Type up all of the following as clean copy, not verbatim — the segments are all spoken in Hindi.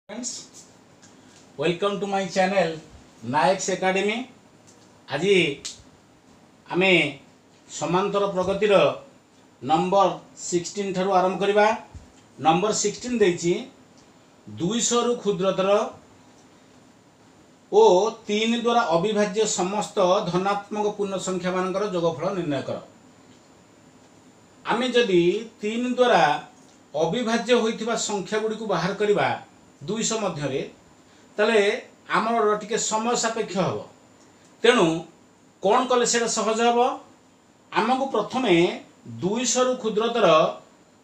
Friends, welcome to my channel Nayak's academy. आज आमे समांतर प्रगतिर नंबर 16 ठारू आरंभ करबा। नंबर 16 देछि 200 रु क्षुद्रतर ओ 3 द्वारा अविभाज्य समस्त धनात्मक पूर्ण संख्या मानकर योगफल निर्णय कर। आमे जदि 3 द्वारा अविभाज्य होइथिबा संख्या गुडी को बाहर करबा 200 मध्य ताले आमर टिके समय सापेक्ष हम। तेणु कौन कले से सहज हम, आमको प्रथमे 200 रु क्षुद्रतर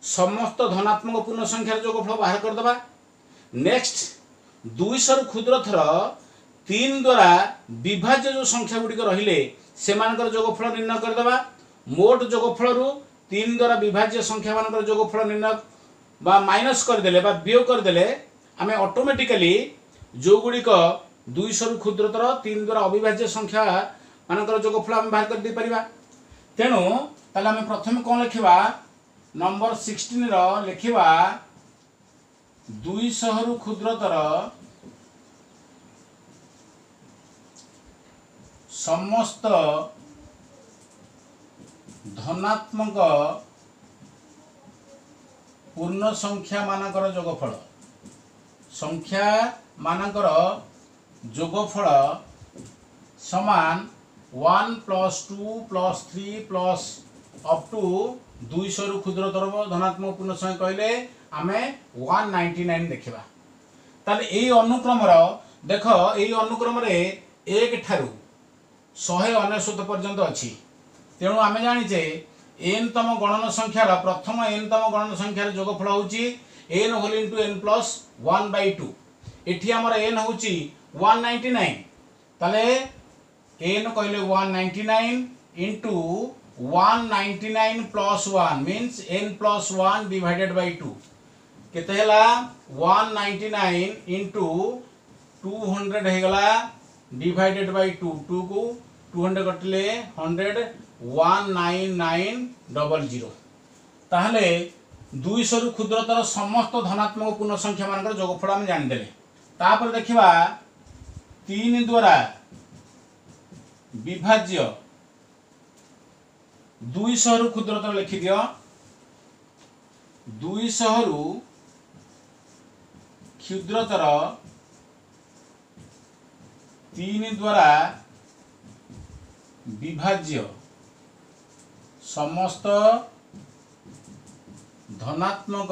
समस्त धनात्मक पूर्ण संख्यार योगफल बाहर करदबा। नेक्स्ट 200 रु क्षुद्रतर 3 द्वारा विभाज्य जो संख्या गुड़िक रहिले सेमानकर योगफल निर्णय करदबा। मोट योगफल रु 3 द्वारा विभाज्य संख्या मानकर योगफल निर्णय बा माइनस करदेले बा वियोग करदेले आमे ऑटोमेटिकली जो गुड़िक 200 रु क्षुद्रतर 3 द्वारा अविभाज्य संख्या मानकर योगफल आमे बाहर कर दे परिबा। तेणु ताले आमे प्रथम कोन लिखिबा, नंबर 16 रो लिखिबा 200 रु क्षुद्रतर समस्त धनात्मक पूर्ण संख्या मानकर योगफल संख्या मानकर योगफल समान 1 + 2 + 3 प्लस अप टू 200 रु क्षुद्रतर धनात्मक पूर्ण संख्या कहले आमे 199 देखिबा। ताले एई अनुक्रम रो देख एई अनुक्रम रे 1 ठारू 199 पर्यंत अछि। तेणु आमे जानिचे n तम गणन संख्यार प्रथम n तम गणन संख्यार योगफल होची n whole into n plus 1/2। एठी हमर n होची 199। ताले n कहले 199 into 199 plus 1 means n plus 1 divided by 2 केते हला 199 इनटू 200 हे गला डिवाइडेड बाय 2 2 को 200 कटले 100 19900। ताहले 200 रु क्षुद्रतर समस्त धनात्मक पूर्ण संख्या मानकर योगफल हम जानि देले। तापर देखिबा 3 द्वारा विभाज्य 200 रु क्षुद्रतर लिखि दियो। 200 रु क्षुद्रतर 3 द्वारा विभाज्य समस्त धनात्मक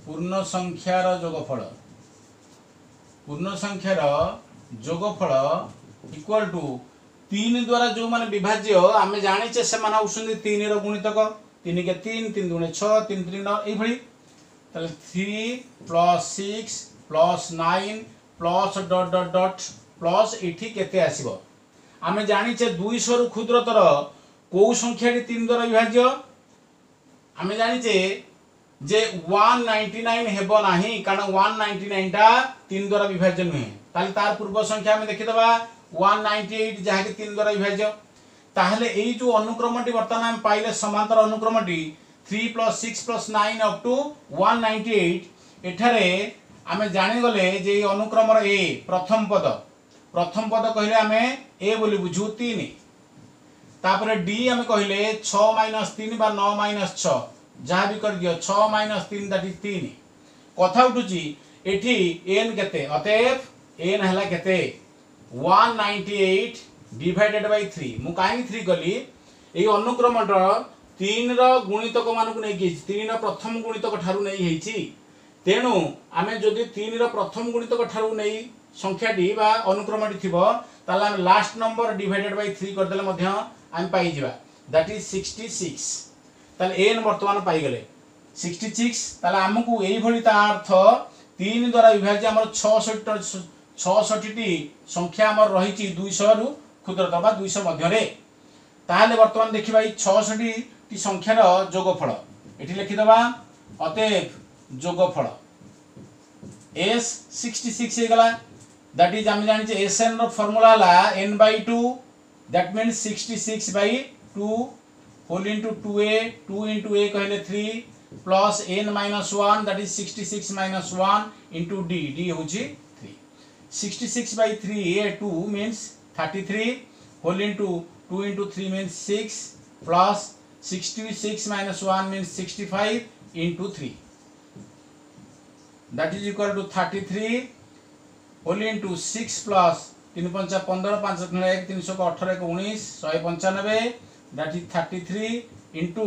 पूर्ण संख्यार योगफल इक्वल टू 3 द्वारा जो माने विभाज्य आमे जानिचे से माने होउसंदी 3 रो गुणितक 3 के 3 3 दुने 6 3 3 9 एई भली। ताले 3 + 6 + 9 plus dot dot dot plus एठी केते आसीबो। आमे जानिचे 200 रु क्षुद्रतर को संख्या 3 द्वारा विभाज्य आमे जानिचे जे 199 हेबो नाही, कारण 199 टा 3 द्वारा विभाज्य नहे। ताले तार पूर्व संख्या आमे देखि दबा 198 जहा के 3 द्वारा विभाज्य। ताहले एई जो अनुक्रमटी वर्तमान आमे पाइले समांतर अनुक्रमटी 3 + 6 + 9 अप टू 198 एठारे आमे जानि गले जे अनुक्रम रे ए प्रथम पद कहले आमे ए बोली बुझू 3। तापरे डी आमे कहले 6 - 3 बा 9 - 6 जहा भी कर दियो 6 - 3 दैट इज 3। कथा उठुची एठी n केते, अतएव n हला केते 198 डिवाइडेड बाय 3। मु काई 3 गली एई अनुक्रम रो 3 रो गुणितक मान को नै कि 3 रो प्रथम गुणितक ठारू नै हेची। तेणु आमे जदि 3 रो प्रथम गुणितक ठारू नै संख्याटी बा अनुक्रमटी थिबो ताला हम लास्ट नंबर डिवाइडेड बाय 3 कर देले मध्य हम पाई जिबा दैट इज 66। ताले n वर्तमान पाई गले 66। ताले हमकु एई भली ता अर्थ 3 द्वारा विभाज्य हमर 66 टी संख्या हमर रहिची 200 रु क्षुद्रतर बा 200 मध्य रे। ताले वर्तमान देखिबा ई 66 टी संख्यार योगफल एठी लिखि दबा। अतएव योगफल s 66 हे गला। दैट इज हम जानि जे sn रो फार्मूला ला n/2 that means 66/2 whole into 2a 2 * a कहले 3 plus n minus 1 that is 66 minus 1 into d d होची 3 66 by 3 2 means 33 whole into 2 into 3 means 6 plus 66 minus 1 means 65 into 3 that is equal to 33 whole into 6 plus 3 पंचा 15 5 1 318 19 195 that is 33 into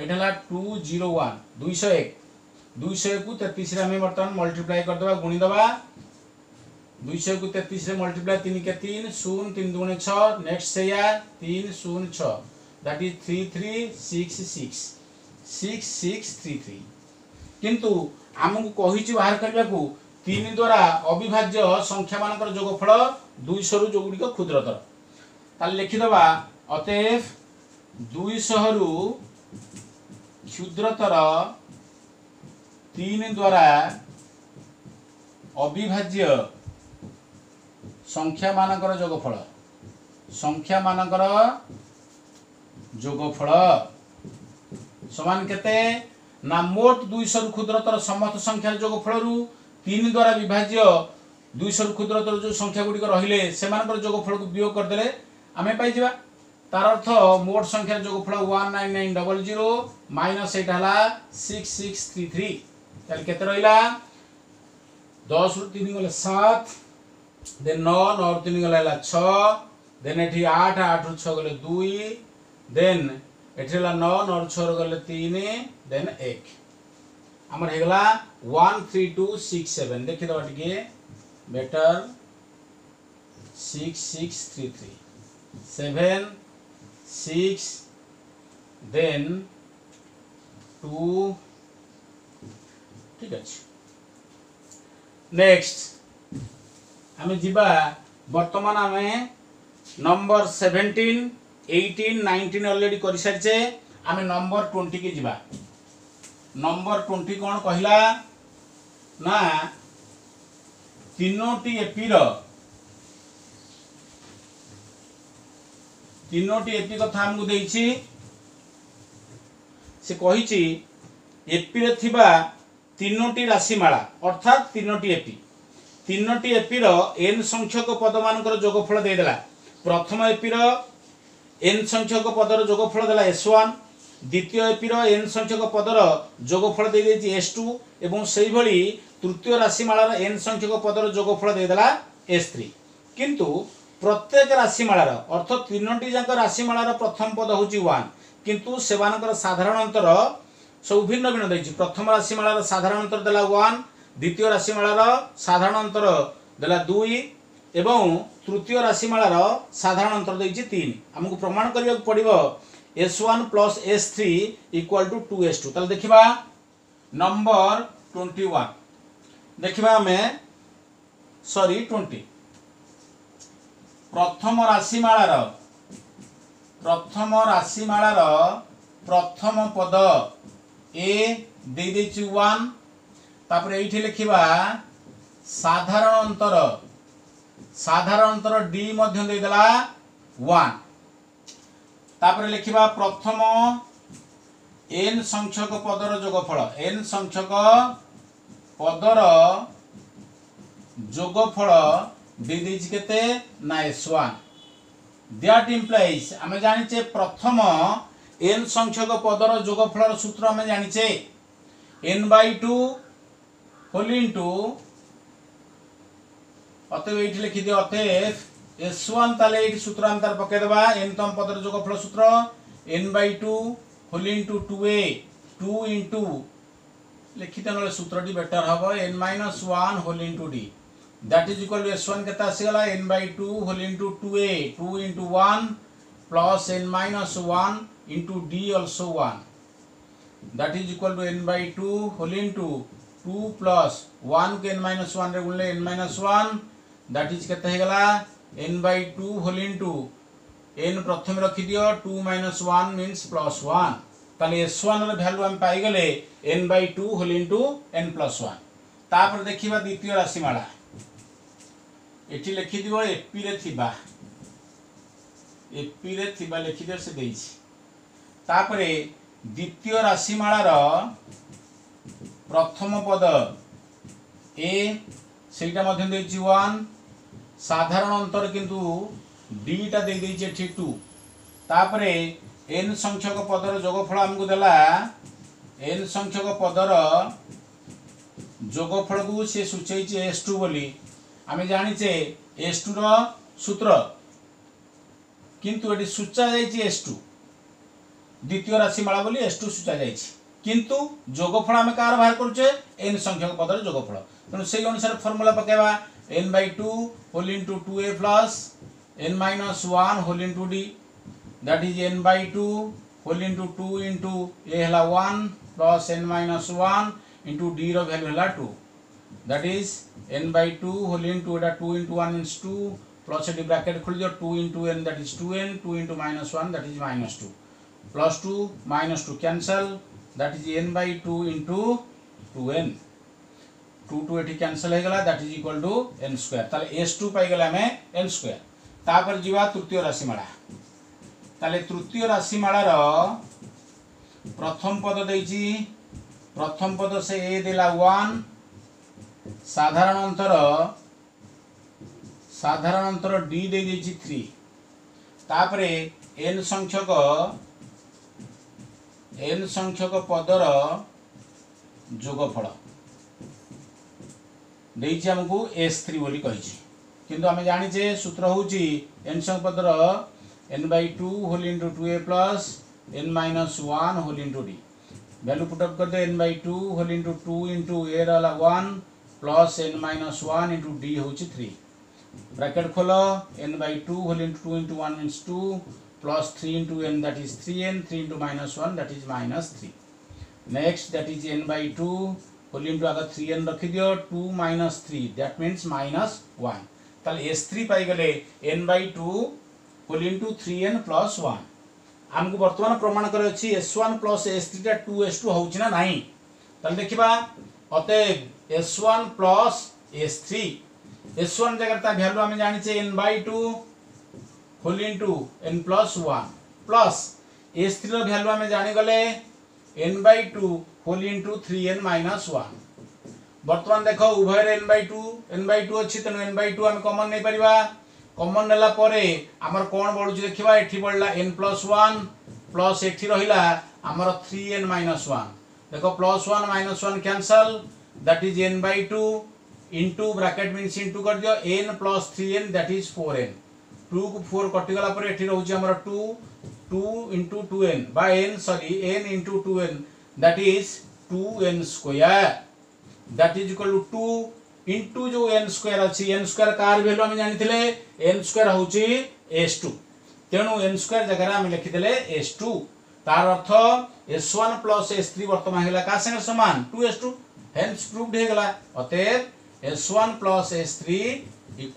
एठला 201 201 200 को 33 रे हम वर्तमान मल्टीप्लाई कर देबा गुणी देबा 200 को 33 रे मल्टीप्लाई 3 के 3 0 3 दुणे 6 नेक्स्ट से या 306 दैट इज 3366 6633 किंतु हमकु कहिछि बाहर करबा को 3 द्वारा अविभाज्य संख्या मानकर जोगफल 200 रु जोगुडी को क्षुद्रतर ताल लिखि दबा अतएव 200 रु क्षुद्रतर 3 द्वारा अविभाज्य संख्या मानकर जोगफल समान केते ना मोट 200 रु क्षुद्रतर समस्त संख्या जोगफल रु 3 द्वारा विभाज्य 200 रु क्षुद्रतर जो संख्या गुडी रहिले से मानकर जोगफल को वियोग कर देले आमे पाई जिबा तार अर्थ मोट संख्या जोगफल 19900 माइनस एटा हला 6633 ताल केते रहिला 10 रु 3 गले 7 देन 9 9 रु 3 गले 6 देन एठी 8 8 रु 6 गले 2 देन एठी हला 9 9 रु 6 गले 3 देन 1 हमर हेगला 13267 देखि दबा टिके बेटर 6633 7 6 देन 2 ठीक अछि नेक्स्ट हमें जीवा वर्तमान हमें नंबर 17 18 19 ऑलरेडी कर सारिचे हमें नंबर 20 के जीवा नंबर 20 कौन कहला ना तीनोटी एपी कथा हमको देइछि से कहिछि एपी रे थिबा तीनोटी राशिमाला अर्थात तीनोटी एपी रो n संख्यक पद मानकर जोगफल दे देला प्रथम एपी रो n संख्यक पदर जोगफल देला s1 द्वितीय एपी रो n संख्यक पदर जोगफल दे देछि s2 एवं सेहि भली तृतीय राशिमाला रो n संख्यक पदर जोगफल दे देला s3 किंतु प्रत्येक राशिमाला रो अर्थ तीनोटी जाक राशिमाला रो प्रथम पद होछि 1 किंतु सेवानकर साधारण अंतर सब भिन्न भिन्न दैछि प्रथम राशिमाला रो साधारण अंतर देला 1 द्वितीय राशिमाला रो साधारण अंतर देला 2 एवं तृतीय राशिमाला रो साधारण अंतर दैछि 3 हमकु प्रमाण करिया पड़िबो s1 plus s3 equal to 2s2 ताल देखिबा नंबर 21 देखिबा हमें सॉरी 20 प्रथम राशिमाला रो प्रथम पद a दे देछि 1 तापर एठी लिखिबा साधारण अंतर d मध्य दे देला 1 तापर लिखिबा प्रथम n संख्यक पदर जोगफल n संख्यक पदर जोगफल दे देछि केते ना s1 दैट इंप्लाइज हमें जानिचे प्रथम n संख्यक पदर जोगफल सूत्र हमें जानिचे n/2 होल इनटू अतएव एठी लिखि दियो अतएव s1 ताले एठी सूत्र हम तार पके देबा n तम पदर जोगफल सूत्र n/2 whole into 2a 2 into लिखित नले सूत्रटी बेटर हबो n-1 whole into d that is equal to s1 केता आसीगला n/2 whole into 2a 2 into 1 plus n-1 into d also 1 that is equal to n/2 whole into 2 plus 1 के n-1 रे गुणले n-1 दैट इज केता हेगला n/2 होल इनटू n प्रथम रखि दियो 2 - 1 मींस +1 ताले s1 रे वैल्यू हम पाई गले n/2 होल इनटू n+1 तापर देखिबा द्वितीय राशिमाला एठी लिखि दिबो एपी रे थिबा लिखि दियो से देइछि तापरे द्वितीय राशिमालार प्रथम पद ए सेटा मध्य देछि 1 साधारण अंतर किंतु डी टा दे देछि एठी 2 तापरे n संख्यक पदर जोगफल हमकु देला n संख्यक पदर जोगफल को से सूचैछि s2 बोली आमे जानिचे s2 रो सूत्र किंतु एटी सूचा जाइछि s2 द्वितीय राशिमाला बोली s2 सूचा जाइछि किंतु जोगफल आमे कार बाहर करूचे n संख्यक पदर जोगफल तनु सेही अनुसार फार्मूला पकेबा n/2 whole into 2a plus n - 1 whole into d that is n/2 whole into 2 into a हला 1 प्लस n - 1 इनटू d रो वैल्यू हला 2 that is n/2 whole into एटा 2 इनटू 1 मींस 2 प्लस एटी ब्रैकेट खोल दियो 2 into n that is 2n 2 into -1 that is -2 plus 2 -2 cancel that is n/2 into 2n 2 2 एटी कैंसल हो गला that is equal to n square ताले s2 पाई गला हमें n स्क्वायर तापर जीवा तृतीय राशिमाला ताले तृतीय राशिमाला रो प्रथम पद देछि प्रथम पद से a देला 1 साधारण अंतर d दे देछि 3 तापरे n संख्यक पदर जोगफल देछि हमकु s3 बोली कहिछि किंतु हमें जानिचे सूत्र होउछि n संख्यक पदर n/2 whole into 2a plus n - 1 whole into d value put up कर दे n/2 whole into 2 into a वाला 1 प्लस n - 1 इनटू d होउछि 3 ब्रैकेट खोलो n/2 whole into 2 into 1 means 2 plus 3 into n that is 3n 3 into -1 that is -3 next that is n/2 whole into आगे 3n रखि दियो 2 - 3 दैट मींस -1 ताले s3 पाई गले n/2 होल इनटू 3n + 1 हमको वर्तमान प्रमाण करे अछि s1 + s3 टा 2s2 होउछि ना नाही ताले देखिबा अतएव s1 + s3 s1 जगह ता वैल्यू हम जानि छे n/2 whole into n + 1 plus s3 रो वैल्यू हम जानि गले n/2 होल इनटू 3n - 1 वर्तमान देखो उभय n/2 अछि तनो n/2 हम कॉमन नै परिबा कॉमन नेला परे हमर कोन बळुछि देखिबा एठी बळला n + 1 प्लस एठी रहिला हमर 3n - 1 देखो +1 - 1 cancel that is n/2 into bracket means into कर दियो n + 3n that is 4n 2 को 4 कटि गला परे एठी रहउछि हमर 2 into 2n by n sorry n into 2n that is 2n square that is equal to 2 into जो n स्क्वायर अछि n स्क्वायर कार वैल्यू हम जानिथिले n स्क्वायर होउछि s2 तेनु n स्क्वायर जगह हम लिखि देले s2 तार अर्थ s1 + s3 वर्तमान हेला का संगे समान 2s2 हेंस प्रूव्ड हे गला अतएव s1 + s3 =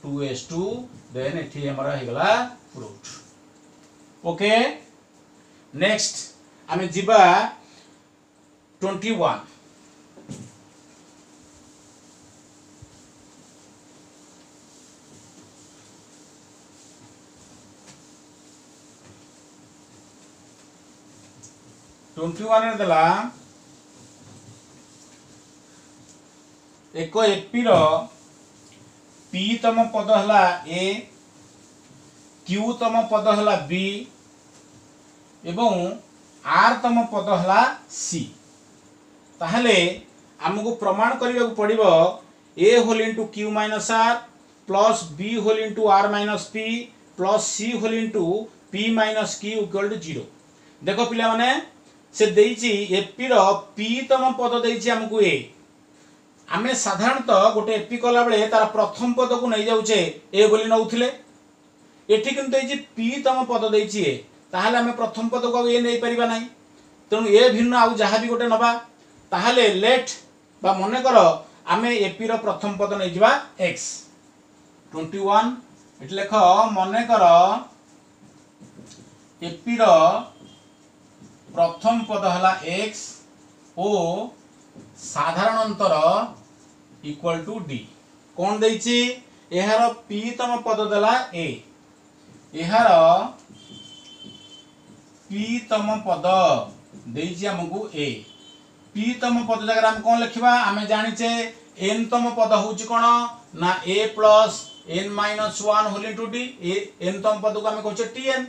2s2 देन एठी हमरा हे गला प्रूव्ड ओके नेक्स्ट हमें जिबा 21 रे दला एक एपी रो पी तम पद हला ए क्यू तम पद हला बी एवं आर तम पद हला सी ताहले हमको प्रमाण करबा को पड़िबो A whole into Q minus are plus B whole into R minus P plus C whole into P minus Q equal to 0 देखो पिला माने से देइची एपी रो पी तम पद देइची हमको ए आमे साधारणतः गोटे एपी कला बेले तार प्रथम पद को नै जाउचे ए बोली नउथिले एठी किंतु देइची पी तम पद देइची ए ताहाले आमे प्रथम पद को ए नै परिबा नै तनु ए भिन्न आउ जहा भी गोटे नबा ताहाले लेट बा मने करो आमे एपी रो प्रथम पद नै जिबा x 21 एट लेखो मने करो एपी रो प्रथम पद हला x ओ साधारण अंतर इक्वल टू d कोन देइची एहार p तम पद देला a एहार पी तम पद देइछि हमकु ए पी तम पद जगह हम कौन लिखिबा आमे जानिचे एन तम पद होउछि कोन ना a plus n minus 1 whole into d n तम पद को आमे कहछे टीएन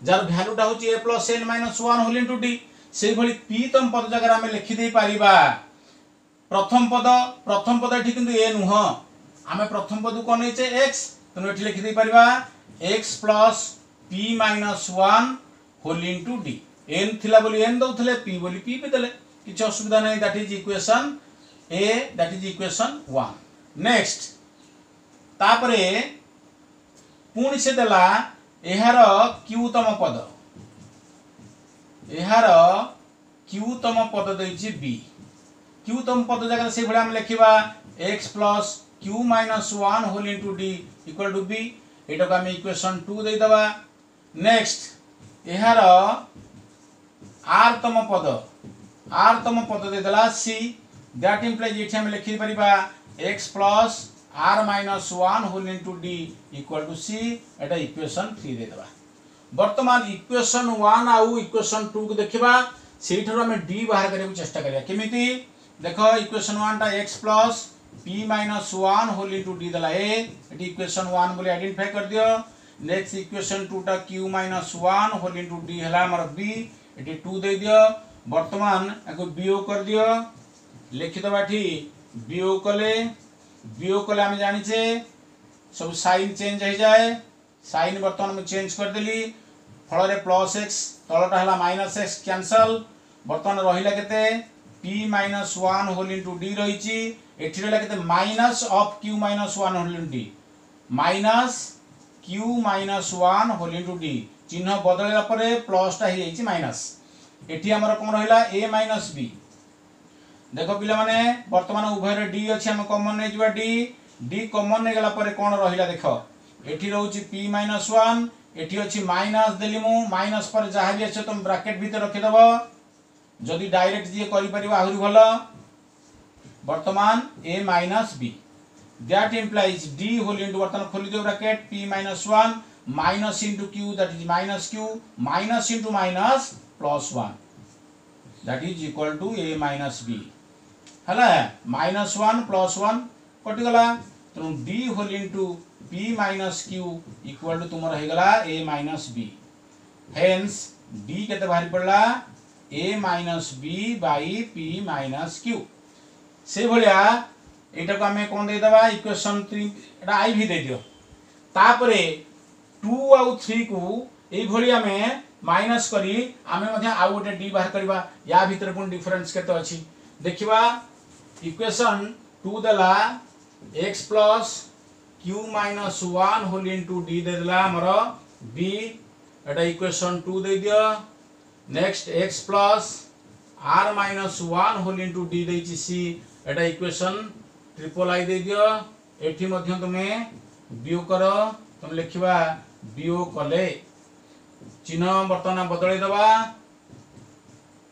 जार वैल्यूटा होउछि a plus n minus 1 whole into d सेहि भली पी तम पद जगह आमे लिखि दे पारिबा प्रथम पद एठी किंतु ए नुह आमे प्रथम पद को नैचे x तनो एठी लिखि दे पारिबा x plus p minus 1 whole into d n थिला बोली n दउथले p बोली p पे देले किछ असुविधा नै that is equation A that is equation 1 next तापरे पुणी से देला एहार q तम पद दैछि b q तम पद जगह से भला हम लिखिबा x plus q minus 1 whole into d equal to b एटा को हम इक्वेशन 2 दे दबा नेक्स्ट एहार r तम पद दे देला c दैट इंप्लाइज एठी हम लिखि परिबा x plus r minus 1 whole into d equal to c एटा इक्वेशन 3 दे दबा वर्तमान इक्वेशन 1 आउ इक्वेशन 2 को देखिबा सेठरो हम d बाहर करे चेष्टा करिया केमिति देखो इक्वेशन 1 टा x plus p minus 1 whole into d दला a एटी इक्वेशन 1 बोले आइडेंटिफाई कर दियो नेक्स्ट इक्वेशन 2 टा q minus 1 whole into d हला हमर b एटी 2 दे दियो वर्तमान एको वियोग कर दियो लिखि दबा ठी वियोग कले हम जानि छे सब साइन चेंज हो जाए साइन वर्तमान में चेंज कर देली फल रे प्लस x तलटा हला माइनस x कैंसल वर्तमान रहिला केते p minus 1 whole into d रहिची एठी रहिला केते minus of q minus 1 whole into d minus q minus 1 whole into d चिन्ह बदलला परे प्लस टा हे जाईची माइनस एठी हमर कोन रहिला a माइनस b देखो पिला माने वर्तमान उभय रे d अछि हम कॉमन नै जिबा d कॉमन नै गला परे कोन रहिला देखो एठी रहउची p माइनस 1 एठी अछि माइनस देली मु माइनस पर जहा भी अछि तुम ब्रैकेट भीतर रखि दबो जदी डायरेक्ट जे करि परिबा आहुरी भलो वर्तमान a minus b that implies d whole into वर्तमान खोली दो bracket p minus 1 minus into q that is minus q minus into minus plus 1 that is equal to a minus b हला माइनस 1 प्लस 1 कटि गला तो d whole into p minus q equal to तुमर हे गला a minus b hence d केते बाहर पड़ला a minus b by p minus q से भलिया एटा को हमें कोन दे दबा इक्वेशन 3 एटा i भी दे दियो तापरे 2 आउ 3 को ए भलिया में माइनस करी आमे मध्ये आउ गोटे d बाहर करबा या भीतर कोन डिफरेंस केते अछि देखिबा इक्वेशन 2 देला x plus q minus 1 whole into d दे देला हमर b एटा इक्वेशन 2 दे दियो next x plus r minus 1 whole into d देछि c एटा इक्वेशन ट्रिपल i दे दियो एठी मध्ये तुमे वियोग करो तुम लिखिबा वियोग कले चिन्ह वर्तमान बदलै दबा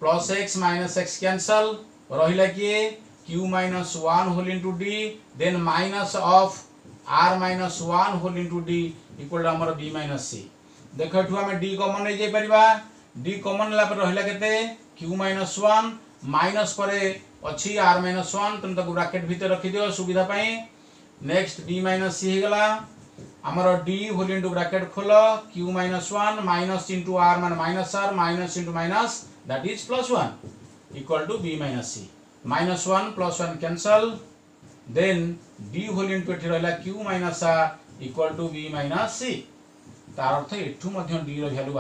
plus x minus x cancel रहिला कि q minus 1 whole into d then minus of r minus 1 whole into d equal हमर b माइनस c देखो एठु हम d कॉमन नै जाय परिबा d कॉमन ला पर रहिला केते q माइनस 1 माइनस परे अछि r माइनस 1 तुम तक ब्रैकेट भीतर रखि दियो सुविधा पई नेक्स्ट d माइनस c हे गला हमर d होल इनटू ब्रैकेट खोलो q minus 1 minus into r minus r minus into minus that is plus 1 equal to b minus c minus 1 plus 1 cancel then d whole into एठी रहला q minus r equal to b minus c तार अर्थ एठू मध्ये d रो वैल्यू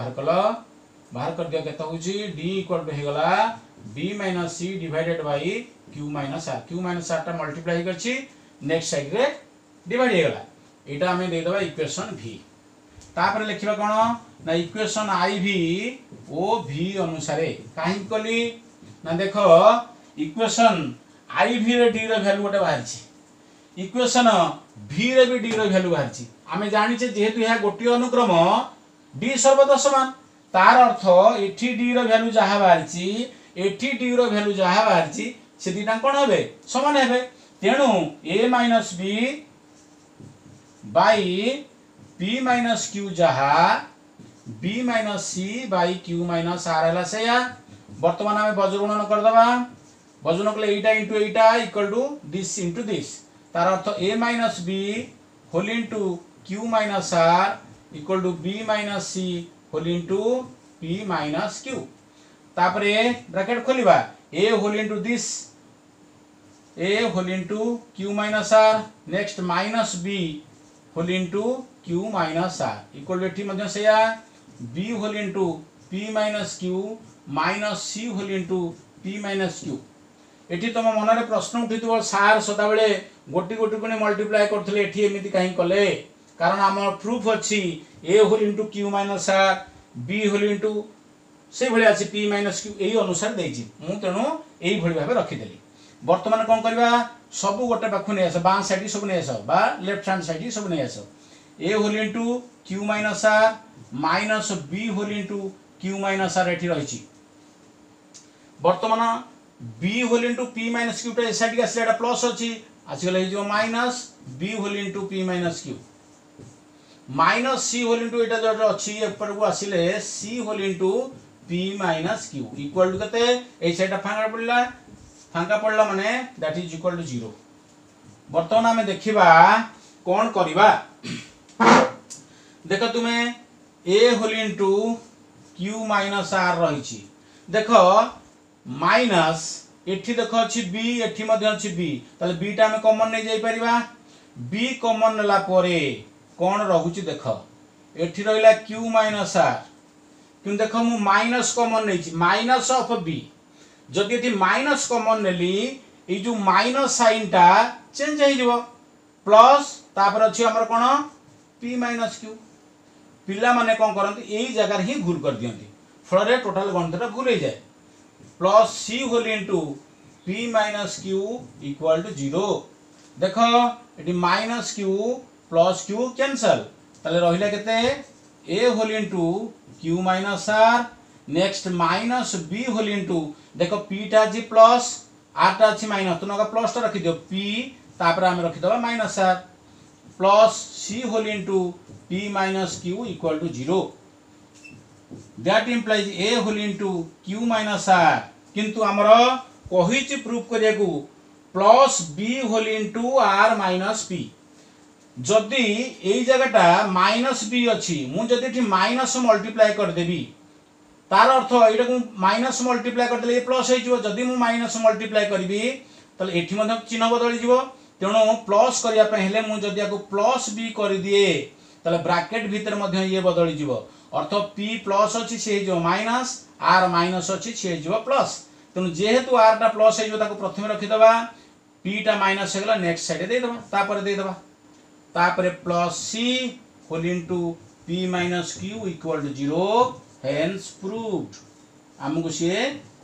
बाहर कर दिया केता होची d इक्वल टू हे गला b minus c divided by q minus r टा मल्टीप्लाई करछि नेक्स्ट साइड रे डिवाइड हे गला एटा हमें दे दबा इक्वेशन v तापर लिखिबा कोन ना equation i v o v अनुसार काहे कली ना देखो इक्वेशन i v रे d रो वैल्यू गोटे बाहर छी इक्वेशन v रे भी d रो वैल्यू बाहर छी हमें जानि छे जेहेतु यह गोटी अनुक्रम d सर्वदा समान तार अर्थ एठी d रो वैल्यू जहा बाहर छी एठी d रो वैल्यू जहा बाहर छी से दिटा कोन हेबे समान हेबे तेनु a minus b by p minus q जहा b minus c by q minus r है से बर्तमान आम बज्रगुणन करदे बज्रगुण कले एटा इंटू एटा equal to this into this तार अर्थ a minus b whole into q minus r equal to b minus c whole into p minus q तापरे ब्रैकेट खोलिबा a whole into this a whole into q minus r next minus b whole into q minus r equal to एठी मध्य सेया b whole into p minus q minus c whole into p minus q एठी तुम मन में प्रश्न उठी सार सदा बेले गोटी गोटी को मल्टीप्लाई करथिले एठी एमिति काहे कले कारण आम प्रूफ अच्छी a whole into q minus r b whole into से भली अछि पी माइनस क्यू एही अनुसार देछि मु तेणु एही भली भाबे रखिदेली वर्तमान कोन करबा सब गोटे पाखु नै आस बां साइड सब नै आस बा लेफ्ट हैंड साइड सब नै आस a whole into q minus r minus b whole into q minus r एठी रहिछि वर्तमान b whole into p minus q टा साइड के आसले प्लस अछि आसीगले जो minus b whole into p minus q minus c whole into एटा जो अछि ऊपर को आसीले c whole into p minus Q equal to कते ए साइड फांका पड़ला माने दैट इज इक्वल टू 0 वर्तमान हमें देखिबा कोन करिबा देखो तुमे a whole into q minus r रहिछि देखो माइनस एठी देखो अछि बी एठी मध्ये अछि बी ताले बी टा हमें कॉमन नै जाई परिबा बी कॉमन नला परे कोन रहुछि देखो एठी रहिला क्यू माइनस आर किन देखो मु माइनस कॉमन नै छि माइनस ऑफ बी जदि एठी माइनस कॉमन नेली ए जो माइनस साइन टा चेंज हो जिवो प्लस तापर अछि हमर कोन पी माइनस क्यू पिला माने कोन करंती एई जगह ही भूल कर दियंती फल रे टोटल गणितटा भूल हो जाए plus C whole into p minus Q equal to 0 देखो एटी minus q plus q cancel ताले रहिला केते a whole into q minus r next minus b whole into देखो पी टा जी प्लस आर टा अछि माइनस तो नका प्लस टा रखि दियो पी तापर हम रखि दबा minus are plus C whole into p minus Q equal to 0 that implies a whole into q minus r किंतु हमर कहिछि प्रूफ करियाकू plus B whole into r minus p जदि एई जगहटा माइनस बी अछि मु जदि एठी माइनस मल्टीप्लाई कर देबी तार अर्थ एटा को माइनस मल्टीप्लाई कर देले प्लस हो जिवो जदि मु माइनस मल्टीप्लाई करबी तले एठी मध्ये चिन्ह बदली जिवो तेणु प्लस करिया पे हेले मु जदि आको प्लस बी कर दिए तले ब्रैकेट भीतर मध्ये ये बदली जिवो अर्थ p प्लस अछि से जो माइनस r माइनस अछि से जो प्लस तेणु जेहेतु r टा प्लस है जो ताको प्रथम रखि दबा p टा माइनस हेगला नेक्स्ट साइड दे दबा तापर दे दबा तापर plus c whole into p minus q equal to 0 hence proved हमको से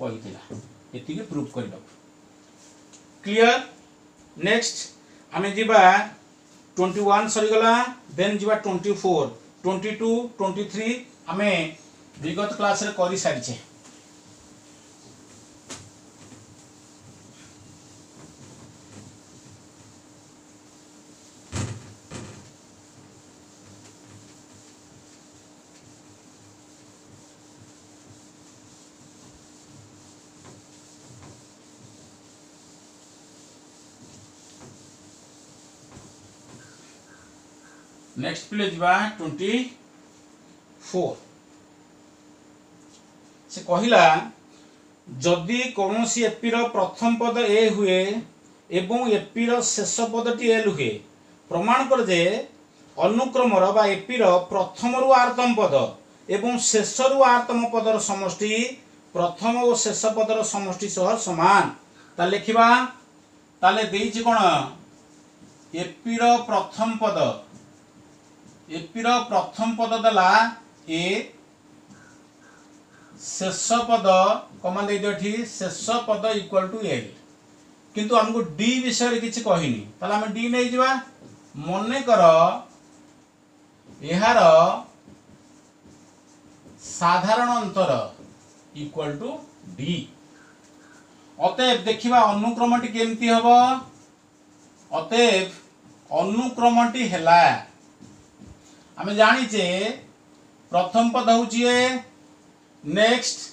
कहितला एति के प्रूव करबा क्लियर नेक्स्ट हमें जिबा 21 सरी गला देन जिबा 24 22 23 हमें विगत क्लास रे करी सारी छे नेक्स्ट प्ले जिबा 24 से कहिला जदि कोनोसी एपी रो प्रथम पद ए हुए एवं एपी रो शेष पदटी एल हुए प्रमाण कर जे अनुक्रम रो बा एपी रो प्रथम रु आरतम पद एवं शेष रु आरतम पदर समष्टि प्रथम और शेष पदर समष्टि सह समान ता लिखिबा ताले देइछि कोन एपी रो प्रथम पद एपी रो प्रथम पद दला ए शेष पद कमान दे दियोठी शेष पद इक्वल टू एल किंतु हमको डी विषय किछि कहिनी ताला हम डी नै जिबा मने कर एहार साधारण अंतर इक्वल टू डी अतएव देखिबा अनुक्रमटी केमती हबो अतएव अनुक्रमटी हैला हमें जानी चे प्रथम पद होची a, next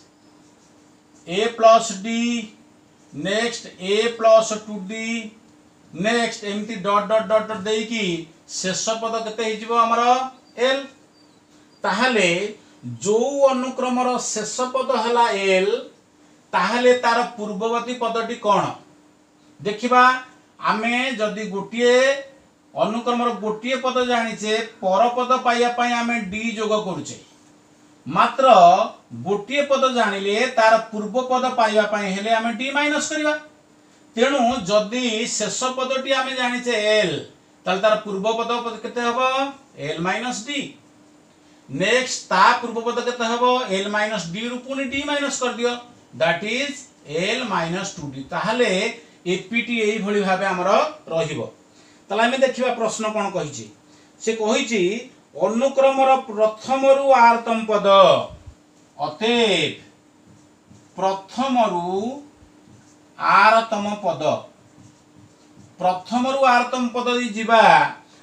a plus d, next a plus 2d, next एमती डॉट डॉट डॉट डॉट देई की शेष पद केते हे जिवो हमर l। ताहले जो अनुक्रमर शेष पद हला l, ताहले तार पूर्ववर्ती पदटी कोन देखिबा। आमे जदि गोटिए अनुक्रमर गोटिए पद जानिचे पर पद पाइया पई आमे d जोग करूचे, मात्र गोटिए पद जानिले तार पूर्व पद पाइबा पई हेले आमे d माइनस करिबा। तेणु जदि शेष पदटी आमे जानिचे l, ताल तार पूर्व पद केते हबो l माइनस d, नेक्स्ट ता पूर्व पद केते हबो l माइनस d रु पुनी d माइनस कर दियो, that is l minus 2d। ताहले एपीटी एई भली भाबे हमर रहिबो। ताले आमे देखिबा प्रश्न कोन कहिछि। से कहिछि अनुक्रमर प्रथमरु आरतम पद, अतएव प्रथमरु आरतम पद, प्रथमरु आरतम पद जिबा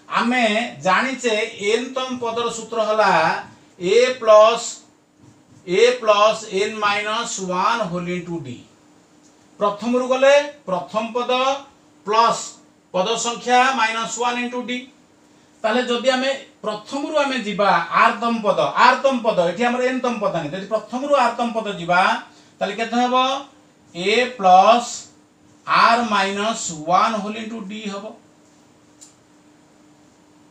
आमे जानिचे एनतम पदर सूत्र हला a plus n minus 1 whole into d। प्रथम रु गले प्रथम पद प्लस पद संख्या माइनस 1 इनटू d। ताले जदि आमे प्रथम रु आमे जिबा आरतम पद एठी हमर एनतम पद नै, जदि प्रथम रु आरतम पद जिबा ताले केते हबो a plus r minus 1 whole into d हबो।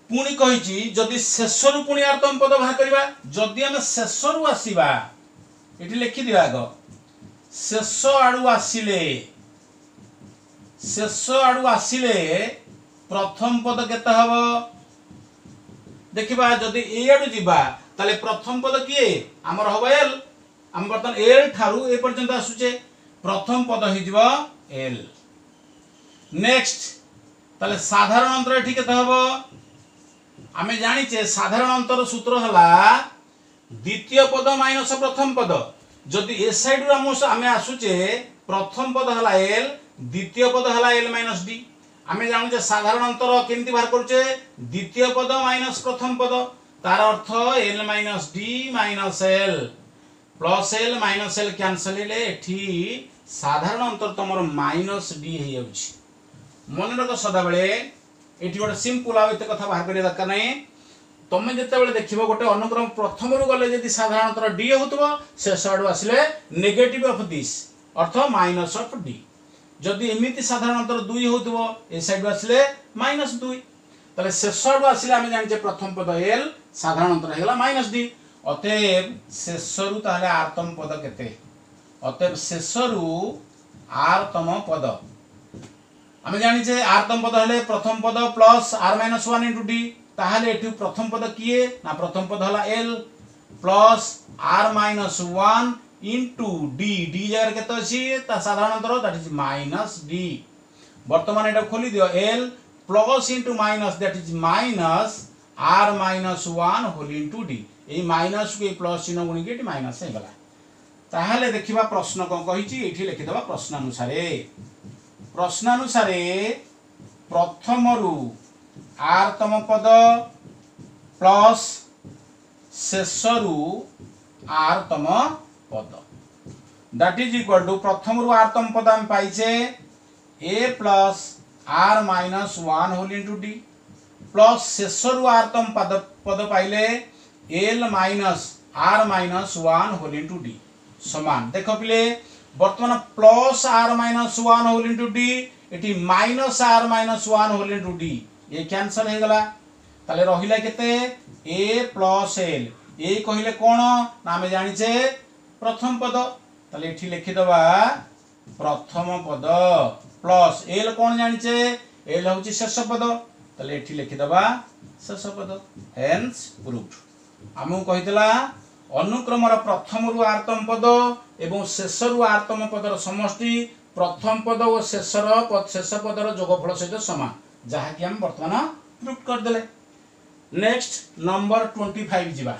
पुणी कहिछि जदि शेषरु पुणी आरतम पद बाहर करिबा, जदि आमे शेषरु आसीबा एठी लिखि दिबा आगो, शेष आडू आसिले प्रथम पद केते हबो देखिबा। जदि ए आडू जिबा ताले प्रथम पद किए हमर हबो l, हम बर्तन l थारु ए पर्यंत आसुचे, प्रथम पद हि जिवो l। नेक्स्ट ताले साधारण अंतर एठी केते हबो आमे जानिचे साधारण अंतर सूत्र हला द्वितीय पद माइनस प्रथम पद। जदि ए साइड रु आमे आसुचे प्रथम पद हला l, द्वितीय पद हला l माइनस d। आमे जानुचे साधारण अंतर केमति बाहर करूचे द्वितीय पद माइनस प्रथम पद, तार अर्थ l minus d minus l plus l minus l cancel हेले एठी साधारण अंतर तमर माइनस d हे जाउची। मन रख सदा बेले एठी गोटे सिंपल आ एते कथा बाहर करिया दरकार नै। तमे जते बेले देखिबो गोटे अनुक्रम प्रथम रु गले यदि साधारण अंतर d होतबो शेष आडू आसिले नेगेटिव ऑफ दिस अर्थ माइनस ऑफ d। जदि एमिति साधारण अंतर 2 होतबो ए साइड आसिले माइनस 2, तले शेष आडू आसिले आमे जानिचे प्रथम पद l, साधारण अंतर हेला माइनस d। अतएव शेषरु ताले आरतम पद केते, अतएव शेषरु आरतम पद आमे जानिचे आरतम पद हेले प्रथम पद plus r minus 1 into d। ताहले एठु प्रथम पद किए ना प्रथम पद हला l plus r minus 1 into d, d जगह केते अछि ता साधारण अंतर दैट इज माइनस d। वर्तमान एटा खोली दियो l plus into minus that is minus r minus 1 whole into d। ए माइनस को प्लस चिन्ह गुणी के माइनस हे गला। ताहले देखिबा प्रश्न कोन कहिछि एठी लिखि देबा प्रश्नानुसारे प्रथमरु आरतम पद प्लस शेषरु आरतम पद दैट इज इक्वल टू प्रथमरु आरतम पद हम पाइछे a plus r minus 1 whole into d plus शेषरु आरतम पद पाइले l minus r minus 1 whole into d समान। देखो पिले वर्तमान plus r minus 1 whole into d एटी minus r minus 1 whole into d ये कैंसिल हे गला। ताले रहिला केते a प्लस l, ए कहिले कोन ना हमें जानिचे प्रथम पद, ताले एठी लिखि दबा प्रथम पद प्लस l कोन जानिचे l होची शेष पद, ताले एठी लिखि दबा शेष पद। Hence proved. हमु कहितला अनुक्रमर प्रथम रु आरतम पद एवं शेष रु आरतम पदर समष्टि प्रथम पद और शेष पदर जोगफल सहित समान, जहा कि हम वर्तमान प्रूव कर देले। नेक्स्ट नंबर 25 जिबा।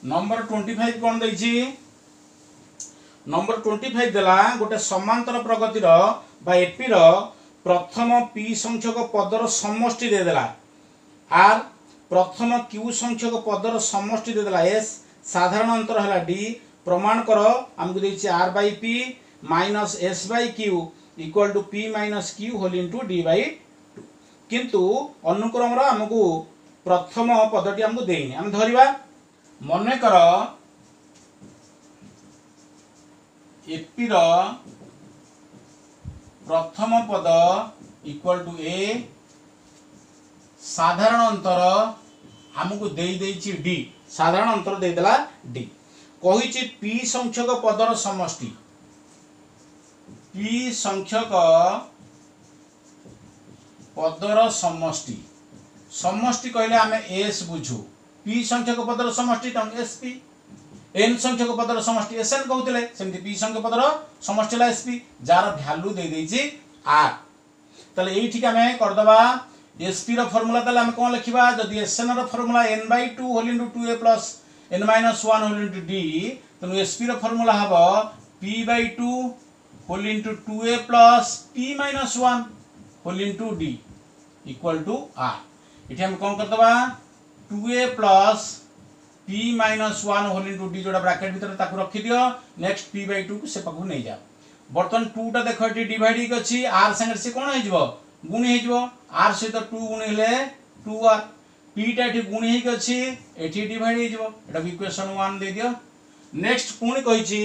नंबर 25 कोन दैछि नंबर 25 देला गोटे समांतर प्रगतिर बा एपी रो प्रथम पी संख्यक पदर समष्टि दे देला आर प्रथम क्यू संख्यक पदर समष्टि दे देला एस साधारण अंतर हला डी प्रमाण कर हमको देछि r by p minus s by q equal to p minus q whole into d by 2 किंतु अनुक्रम रो हमको प्रथम पदटी हमको देइनी हम धरिबा मने कर एपी रो प्रथम पद इक्वल टू ए साधारण अंतर हमको देई देछि डी साधारण अंतर दे देला डी कहिछि पी संख्यक पदर समष्टि पी संख्यक पदर समष्टि समष्टि कहले हमें एस बुझू पी संख्यक पदर समष्टि त एसपी एन संख्यक पदर समष्टि एसएन कहउतले सेमति पी संख्यक पदर समष्टि ला एसपी जार वैल्यू दे देछि आर तले एई ठीक हमें कर दबा एसपी रो फार्मूला तले हम कोन लिखिबा जदि एसएन रो formula n/2 whole into 2a plus n-1 whole into d तनु एसपी रो फार्मूला हबो p/2 whole into 2a plus p-1 whole into d equal to r इठी हम कोन कर दबा 2a plus p-1 whole into d जोड़ा ब्रैकेट भीतर ताकू रखि दियो नेक्स्ट p/2 को से पकू नै जा बर्तन 2 टा देखो एठी डिवाइड अछि r संगे से कोन हे जबो गुणी हे जबो r से तो 2 गुणी ले 2r p टा एठी गुणी हे अछि एठी डिवाइड हे जबो एटा इक्वेशन 1 दे दियो नेक्स्ट पुणी कहि छी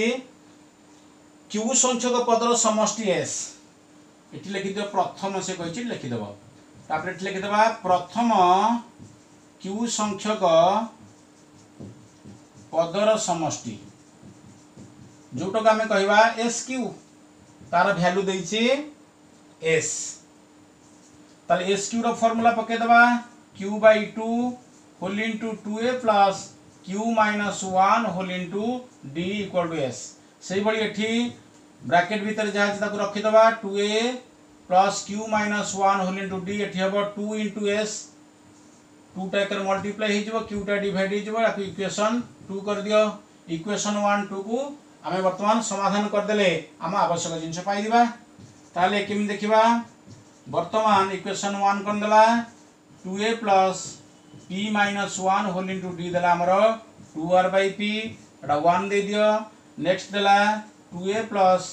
q संख्यक पदर समष्टि s एठी लिखि दियो प्रथम से कहि छी लिखि देबो तापर एठी लिखि देबा प्रथम q संख्यक पदर समष्टि जोटक आमे कहबा एस क्यू तार वैल्यू देछि एस ताले एस क्यू रो फार्मूला पके दबा q/2 whole into 2a plus q-1 whole into d equal to s सेही बडी एठी ब्रैकेट भीतर जा ताको रखि दबा 2a plus q-1 whole into d एठी हबो 2 इनटू s 2 टा कर मल्टीप्लाई हे जबो q टा डिवाइड हे जबो ताको इक्वेशन 2 कर दियो इक्वेशन 1 2 को आमे वर्तमान समाधान कर देले हम आवश्यक जिंस पाई दिबा ताले केमि देखिबा वर्तमान इक्वेशन 1 कर देला 2a plus p-1 whole into d देला हमरो 2r/p एटा 1 दे दियो नेक्स्ट देला 2a plus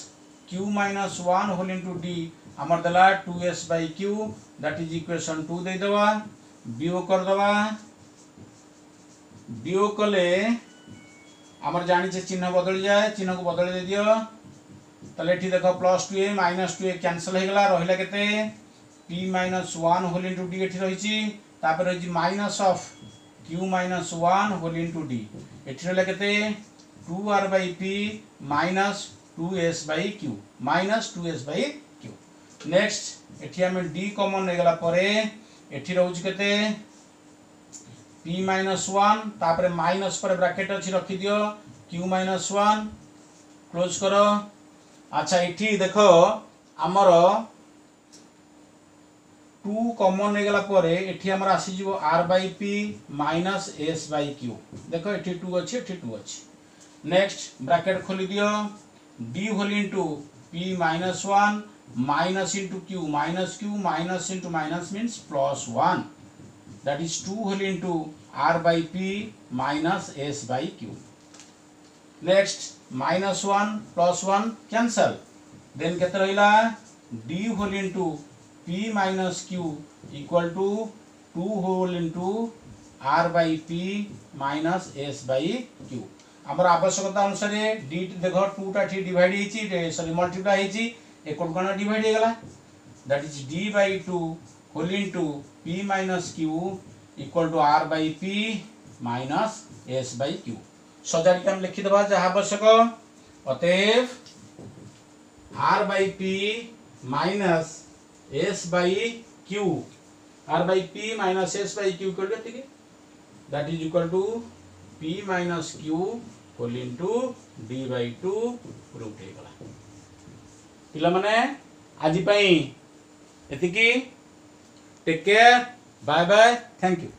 q-1 whole into d हमर देला 2s/q दैट इज इक्वेशन 2 दे दबा वियोग कर दबा वियोग कले हमर जानि छे चिन्ह बदल जाए चिन्ह को बदल दे दियो तले एठी देखो plus 2a minus 2a cancel हे गेला रहिला केते p-1 होल इनटू d एठी रहि छी तापर रहि छी minus of q-1 whole into d एठी रहिला केते 2r/p minus 2s/q minus 2s/q next एठी हमें d कॉमन हे गेला परे एठी रहउछ केते p-1 तापर माइनस पर ब्रैकेट अछि रखि दियो q-1 क्लोज करो अच्छा एठी देखो हमर 2 कॉमन हे गेला परे एठी हमर आसी जिवो r/p माइनस s/q देखो एठी 2 अछि एठी 2 अछि नेक्स्ट ब्रैकेट खोली दियो d whole into p-1 minus into q minus into minus means plus 1 that is 2 whole into r/p minus s/q next minus 1 plus 1 cancel then केते रहिला d whole into p minus q equal to 2 whole into r/p minus s/q हमर आवश्यकता अनुसार d देखो 2 टा ठी डिवाइड हेची सॉरी मल्टीप्लाई हेची एक कोण डिवाइड हे गेला that is d/2 whole into p minus q equal to r/p minus s/q सजारी हम लिखि दबा जहा आवश्यक अतएव r/p minus s/q r/p minus s/q equal to ठीक that is equal to p minus q whole into d/2 root हे गेला पिला माने आज पई एतिकी take care bye bye thank you.